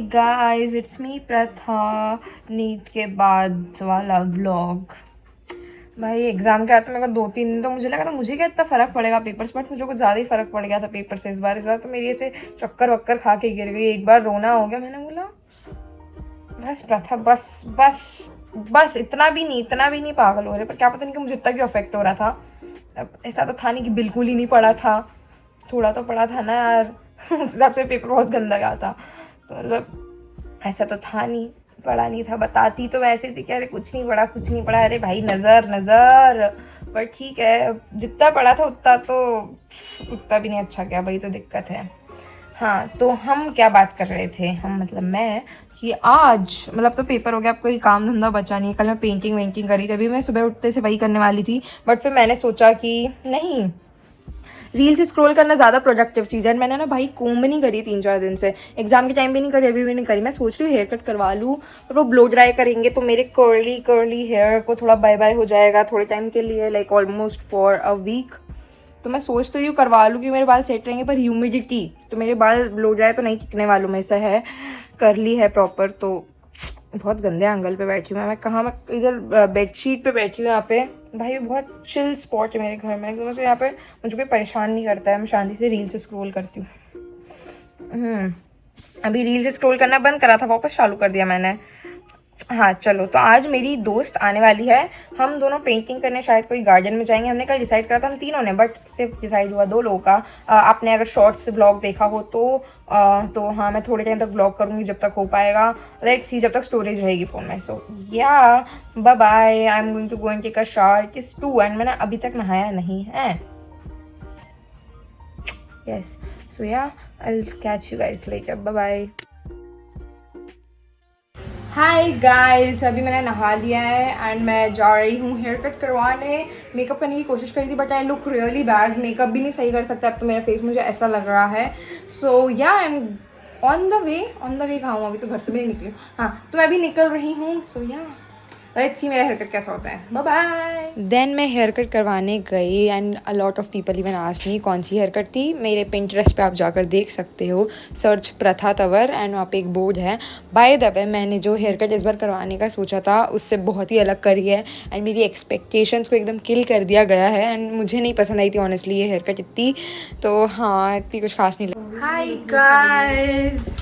Guys, it's me प्रथा। NEET के बाद वाला व्लॉग। भाई एग्जाम के आते मेरे को 2-3 दिन तो मुझे लगा था मुझे क्या इतना फ़र्क पड़ेगा पेपर्स, बट मुझे कुछ ज़्यादा ही फ़र्क पड़ गया था पेपर से। इस बार तो मेरी ऐसे चक्कर वक्कर खा के गिर गई, एक बार रोना हो गया। मैंने बोला बस प्रथा, बस बस बस इतना भी नहीं पागल हो रहे। पर क्या पता नहीं कि मुझे इतना क्यों अफेक्ट हो रहा था। अब ऐसा तो था नहीं कि बिल्कुल ही नहीं पढ़ा था, थोड़ा तो पढ़ा था ना यार। उस हिसाब से पेपर बहुत गंदा गया था, तो मतलब ऐसा तो था नहीं, पढ़ा नहीं था। बताती तो वैसे थी कि अरे कुछ नहीं पढ़ा। अरे भाई नज़र नज़र, पर ठीक है, जितना पढ़ा था उतना भी नहीं अच्छा गया भाई, तो दिक्कत है। हाँ, तो हम क्या बात कर रहे थे, हम मतलब मैं, कि आज मतलब तो पेपर हो गया, अब कोई काम धंधा बचा नहीं है। कल मैं पेंटिंग वेंटिंग करी थी, अभी मैं सुबह उठते से वही करने वाली थी, बट फिर मैंने सोचा कि नहीं, रील्स स्क्रॉल करना ज़्यादा प्रोडक्टिव चीज़ है। मैंने ना भाई कोम्ब नहीं करी 3-4 दिन से, एग्जाम के टाइम भी नहीं करी, अभी भी नहीं करी। मैं सोच रही हूँ हेयर कट करवा लूँ, पर वो ब्लो ड्राई करेंगे तो मेरे कर्ली हेयर को थोड़ा बाय बाय हो जाएगा थोड़े टाइम के लिए, like almost for a week. तो मैं सोच तो यूँ करवा लूँ कि मेरे बाल सेट रहेंगे, पर ह्यूमिडिटी तो मेरे बाल ब्लो ड्राई तो नहीं टिकने वालों में से है। करली है प्रॉपर, तो बहुत गंदे एंगल पे बैठी हूँ मैं कहाँ, मैं इधर बेडशीट पे बैठी हूँ यहाँ पे। भाई बहुत चिल स्पॉट है मेरे घर में एकदम से, यहाँ पे मुझे कोई परेशान नहीं करता है, मैं शांति से रील्स स्क्रॉल करती हूँ। अभी रील्स स्क्रॉल करना बंद करा था, वापस चालू कर दिया मैंने। हाँ चलो, तो आज मेरी दोस्त आने वाली है, हम दोनों पेंटिंग करने शायद कोई गार्डन में जाएंगे। हमने कल डिसाइड करा था हम तीनों ने, बट सिर्फ डिसाइड हुआ 2 लोगों का। आपने अगर शॉर्ट्स से ब्लॉग देखा हो तो हाँ, मैं थोड़े टाइम तक ब्लॉग करूँगी जब तक हो पाएगा। लेट्स सी, जब तक स्टोरेज रहेगी फ़ोन में। So yeah bye bye, I am going to go and take a shower, kiss to, and मैंने अभी तक नहाया नहीं है। Yes, so yeah I will catch you guys later, bye bye. Hi guys, अभी मैंने नहा लिया है एंड मैं जा रही हूँ हेयर कट करवाने। मेकअप करने की कोशिश करी थी, but I look really bad, makeup भी नहीं सही कर सकता अब तो मेरा फेस, मुझे ऐसा लग रहा है। सो yeah I am on the way कहाँ हूँ, अभी तो घर से भी नहीं निकली हूँ। हाँ, तो मैं अभी निकल रही हूँ। सो या लेट्स सी मेरा हेयर कट कैसा होता है। Bye bye. देन मैं हेयर कट करवाने गई and a lot of people even asked me कौन सी हेयर कट थी। मेरे पिंटरेस्ट पे आप जाकर देख सकते हो, सर्च प्रथा तंवर, एंड वहाँ पे एक बोर्ड है। बाय द वे, मैंने जो हेयर कट इस बार करवाने का सोचा था उससे बहुत ही अलग करी है एंड मेरी एक्सपेक्टेशंस को एकदम किल कर दिया गया है, एंड मुझे नहीं पसंद आई थी ऑनेस्टली ये हेयर कट इतनी, तो हाँ इतनी कुछ खास नहीं लगी। Hi guys,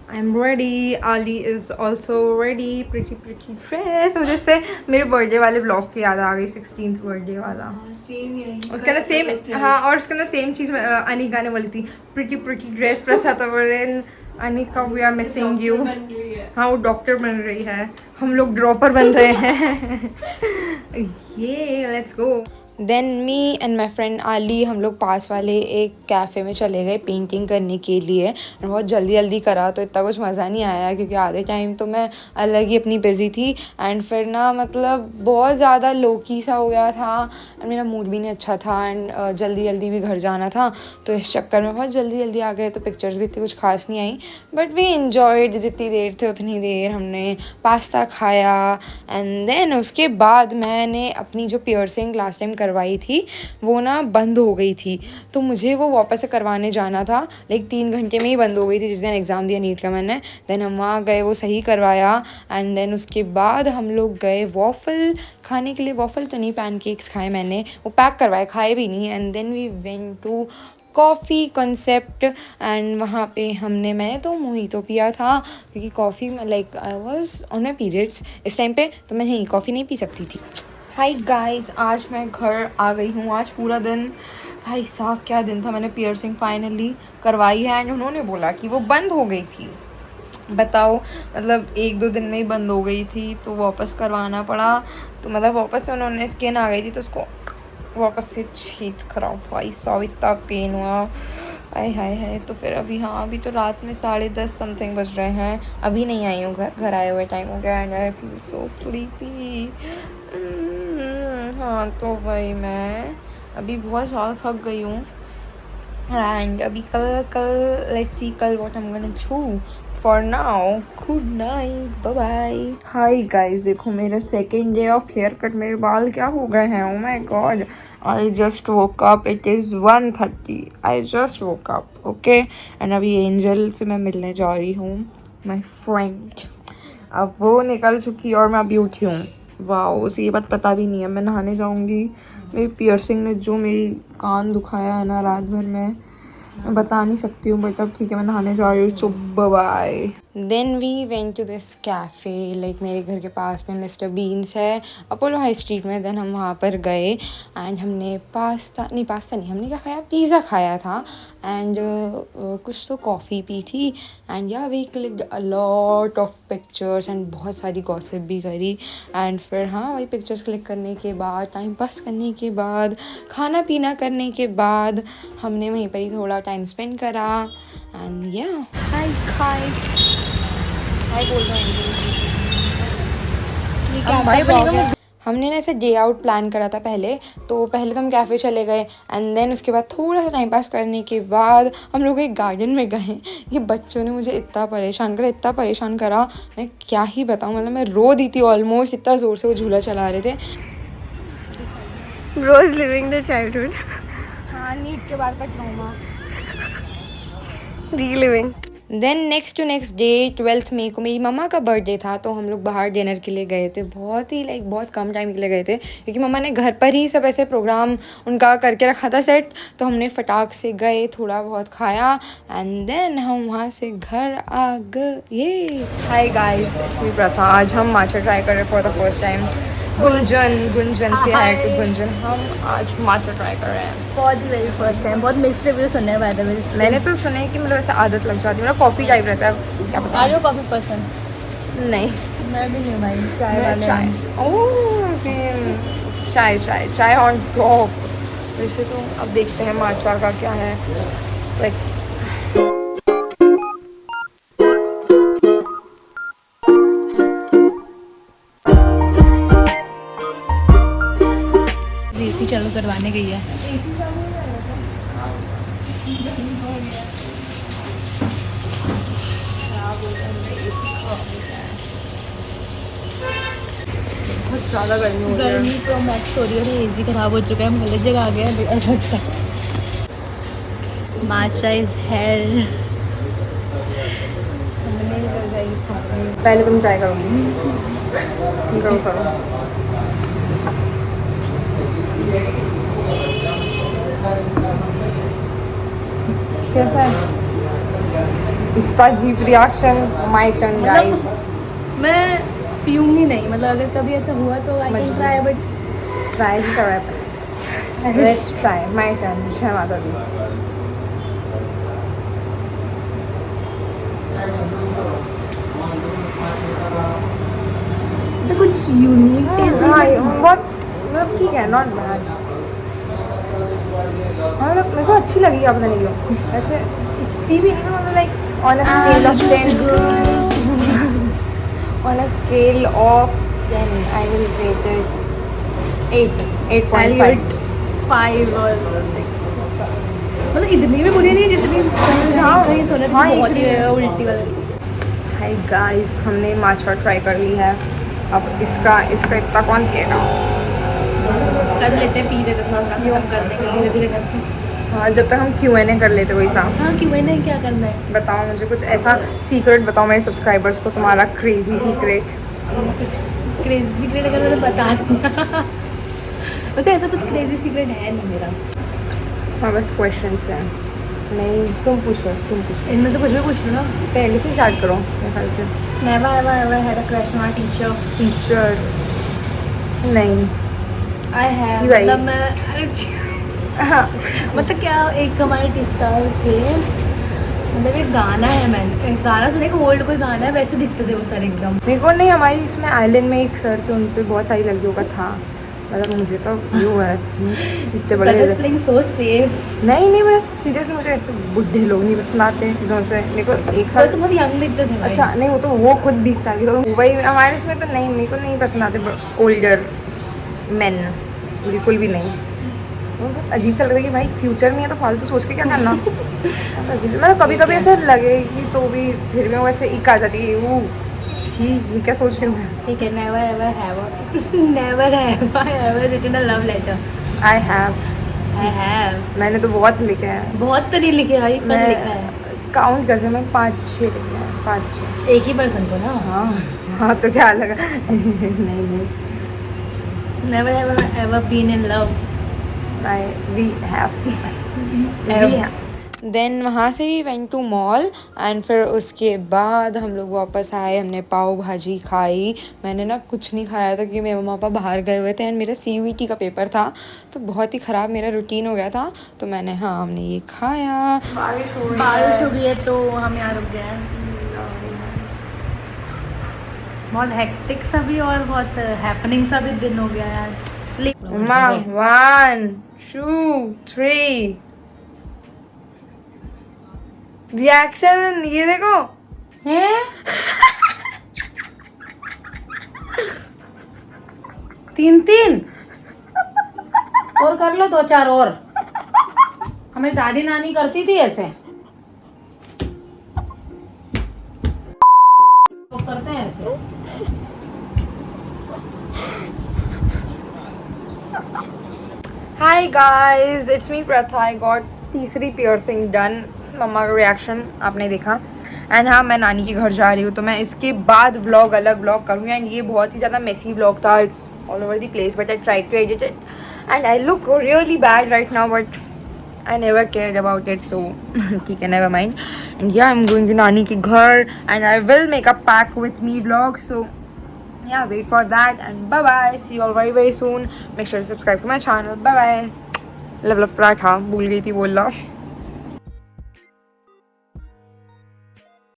I'm ready. Ali is also ready. Pretty dress. मुझे से मेरे बर्थडे वाले ब्लॉग की याद आ गई, 16th बर्थडे वाला। सेम यही उसके अंदर सेम, हाँ, और उसके अंदर सेम चीज़ अनिका ने बोली थी, pretty dress Pratha Tanwar, Anika we are missing you. हाँ, वो डॉक्टर बन रही है, हम लोग ड्रॉपर बन रहे हैं। ये let's go. Than me and my friend आली, हम लोग पास वाले एक कैफ़े में चले गए पेंटिंग करने के लिए। बहुत जल्दी करा तो इतना कुछ मज़ा नहीं आया, क्योंकि आधे टाइम तो मैं अलग ही अपनी बिज़ी थी, एंड फिर ना मतलब बहुत ज़्यादा लोकी सा हो गया था एंड मेरा मूड भी नहीं अच्छा था, एंड जल्दी भी घर जाना था, तो इस चक्कर में बहुत जल्दी आ गए, तो पिक्चर्स भी इतनी कुछ खास नहीं आई, बट वी इन्जॉयड। जितनी देर थे उतनी देर हमने पास्ता खाया, एंड देन उसके बाद मैंने अपनी जो पियर्सिंग लास्ट टाइम करवाई थी वो ना बंद हो गई थी, तो मुझे वो वापस से करवाने जाना था। लाइक 3 घंटे में ही बंद हो गई थी जिस दिन एग्ज़ाम दिया नीट का मैंने। देन हम वहाँ गए, वो सही करवाया, एंड देन उसके बाद हम लोग गए वॉफ़ल खाने के लिए। वॉफ़ल तो नहीं, पैनकेक्स खाए मैंने, वो पैक करवाए, खाए भी नहीं। And then we went to Coffee Concept, and वहाँ पे मैंने तो मोहितो पिया था, क्योंकि कॉफ़ी में like I was on my periods इस टाइम पे, तो मैं नहीं कॉफ़ी नहीं पी सकती थी। हाय गाइस, आज मैं घर आ गई हूँ। आज पूरा दिन, भाई साहब क्या दिन था। मैंने पियर्सिंग फाइनली करवाई है एंड उन्होंने बोला कि वो बंद हो गई थी। बताओ, मतलब 1-2 दिन में ही बंद हो गई थी, तो वापस करवाना पड़ा। तो मतलब वापस से उन्होंने स्किन आ गई थी, तो उसको वापस से छीत कराओ। भाई साहब इतना पेन हुआ, आय हाय। तो फिर अभी, हाँ, अभी तो रात में 10:30 समथिंग बज रहे हैं, अभी नहीं आई हूँ घर आए हुए टाइम हो गया, and I feel so sleepy. हाँ, तो भाई मैं अभी बहुत ज़्यादा थक गई हूँ, एंड अभी कल लेट्स सी कल what I am gonna do. For now good night, bye bye. Hi guys, देखो मेरा second day of haircut, मेरे बाल क्या हो गए हैं, oh my god. I just woke up, it is 1:30, I just woke up, okay. And अभी Angel से मैं मिलने जा रही हूँ, माय फ्रेंड। अब वो निकल चुकी और मैं अभी उठी हूँ। वाह, उसे ये बात पता भी नहीं है। मैं नहाने जाऊँगी। मेरी पियर्सिंग ने जो मेरी कान दुखाया है ना रात भर में, मैं बता नहीं सकती हूँ। बट अब ठीक है, मैं नहाने जा रही हूँ। So bye. Then we went to this cafe, like मेरे घर के पास में मिस्टर बीन्स है, अपोलो हाई स्ट्रीट में। देन हम वहाँ पर गए एंड हमने पास्ता नहीं, हमने क्या खाया, पिज़्ज़ा खाया था एंड कुछ तो कॉफ़ी पी थी and yeah we clicked a lot of pictures and बहुत सारी गॉसिप भी करी एंड फिर हाँ, वही पिक्चर्स क्लिक करने के बाद, टाइम पास करने के बाद, खाना पीना करने के बाद हमने वहीं पर ही थोड़ा टाइम स्पेंड करा एंड या हाय गाइस, हाय बोल रहे हैं। हमने ना ऐसे डे आउट प्लान करा था पहले तो हम कैफ़े चले गए एंड देन उसके बाद थोड़ा सा टाइम पास करने के बाद हम लोग एक गार्डन में गए। ये बच्चों ने मुझे इतना परेशान करा, मैं क्या ही बताऊँ। मतलब मैं रो दी थी ऑलमोस्ट, इतना ज़ोर से वो झूला चला रहे थे। रोज लिविंग द चाइल्डहुड। हाँ, नीट के बाद का trauma reliving. Then next day 12 मई को मेरी मम्मा का बर्थडे था तो हम लोग बाहर डिनर के लिए गए थे। बहुत कम टाइम के लिए गए थे क्योंकि मम्मा ने घर पर ही सब ऐसे प्रोग्राम उनका करके रखा था सेट। तो हमने फटाक से गए, थोड़ा बहुत खाया एंड देन हम वहाँ से घर आ गए। हाय गाइस, इट्स मी प्रथा। आज हम माचा ट्राई कर रहे हैं for the first time. Gunjan से हाय टू गुंजन। हम आज माचा ट्राई कर रहे हैं for the very first time. बहुत मिक्स्ड रिव्यू सुनने हैं बाय द वे। मैंने तो सुना है कि मतलब ऐसे आदत लग जाती है, मतलब कॉफ़ी टाइप रहता है। क्या पता। आर यू कॉफी पसंद? नहीं, मैं भी नहीं भाई, चाय वाले चाय। ओह फिर चाय ऑन टॉप। वैसे तो अब देखते हैं माचा का क्या है। लेट्स एसी चालू करवाने गई है। बहुत ज़्यादा गर्मी हो रही है। गर्मी तो मैक्स हो रही है, एसी खराब हो चुका है, हम गलत जगह आ गए हैं। माचा इज हेल। पहले तुम ट्राई करोगी। करो। कैसा है? इतना अजीब रिएक्शन, माय टर्न गाइस। मैं पीऊंगी नहीं, मतलब अगर कभी ऐसा हुआ तो I can try, but try ही कर रहा है। Let's try, my turn. जय माता दी। तो कुछ यूनिक टेस्ट बहुत मतलब ठीक है, नॉट बैड। मतलब मेरे को अच्छी लगी, क्या पता नहीं क्यों। ऐसे इतनी भी नहीं, मतलब like on a scale of 10 I will rate it 8.5 और 6। मतलब इतनी भी बुरी नहीं जितनी कहीं सुना था हाँ, बहुत ही उल्टी वाली। हाय गाइस, हमने माचा ट्राई कर ली है। अब इसका इतना कौन पिएगा। कर लेते हैं, पी लेते थोड़ा खत्म कर देंगे धीरे धीरे करके। हाँ, जब तक हम Q&A कर लेते कोई सा। हाँ, क्यों मैंने क्या करना है। बताओ मुझे कुछ ऐसा सीक्रेट बताओ मेरे सब्सक्राइबर्स को, तुम्हारा क्रेजी सीक्रेट। कुछ क्रेजी सीक्रेट अगर मैंने बता दिया वैसे ऐसा कुछ क्रेजी सीक्रेट है नहीं मेरा। हाँ, बस क्वेश्चन हैं। नहीं, तुम पूछो। इनमें से कुछ भी पूछ लो ना। पहले से स्टार्ट करो मेरे ख्याल से। Never ever had a crush on teacher नहीं। आई हैव, जी भाई। मतलब मैं हाँ, मतलब क्या, एक हमारे टीचर थे, मतलब एक गाना है, मैंने एक गाना सुना कि ओल्ड कोई गाना है, वैसे दिखते थे वो सर एकदम। मेरे को नहीं, हमारी इसमें आइलैंड में एक सर थे, उन पे बहुत सारी लड़कियों का था। मतलब मुझे तो व्यू है इतने बड़े प्लेइंग सो सेफ। नहीं बस सीरियसली मुझे ऐसे बुढ़े लोग नहीं पसंद आते एकदम से। मेरे को एक साल बहुत यंग दिखते थे भाई। अच्छा नहीं, वो खुद 20 साल की, तो वही हमारे इसमें तो नहीं, मेरे को नहीं पसंद आते ओल्डर मैन, बिल्कुल भी नहीं। बहुत अजीब सा लगता है कि भाई फ्यूचर में है तो फालतू सोच के क्या करना। अजीब, मतलब कभी कभी ऐसा लगेगी तो भी फिर भी वैसे इक आ जाती है वो, छी ये क्या सोच रही हूँ। ठीक है, never have I ever written a love letter. I have. मैंने तो बहुत लिखे हैं। बहुत तो नहीं लिखे भाई, पर लिखा है। काउंट करते मैं 5-6 लिखे हैं। 5 6। एक ही पर्सन को ना। हाँ हाँ तो क्या लगा नहीं नहीं never ever ever been in love. We have then वहाँ से we went to mall and फिर उसके बाद हम लोग वापस आए, हमने पाव भाजी खाई। मैंने ना कुछ नहीं खाया था क्योंकि मेरे मम्मा पापा बाहर गए हुए थे एंड मेरा CUET का पेपर था तो बहुत ही ख़राब मेरा रूटीन हो गया था। तो हमने ये खाया। बारिश हो गई है तो हम यहाँ रुक गए हैं। बहुत हेक्टिक सा भी और बहुत हैपनिंग सा भी दिन हो गया है आज। मम्मा 1 2 3 रिएक्शन ये देखो हैं? 3 और कर लो 2 4 और। हमारी दादी नानी करती थी ऐसे, वो करते हैं ऐसे। हाय गाइस, इट्स मी प्रथा। आई गॉट तीसरी पियर्सिंग डन। मम्मा का रिएक्शन आपने देखा। एंड हाँ, मैं नानी के घर जा रही हूँ तो मैं इसके बाद व्लॉग अलग व्लॉग करूँगी। एंड ये बहुत ही ज़्यादा मेसी व्लॉग था, it's all over the place but I try to edit it and I look really bad right now but I never cared about it, so okay, never mind. And yeah, I'm going to Nani ke ghar and I will make a pack with me vlog. So yeah, wait for that and bye bye. See you all very very soon. Make sure to subscribe to my channel. Bye bye. Love paratha. भूल गई थी बोलना.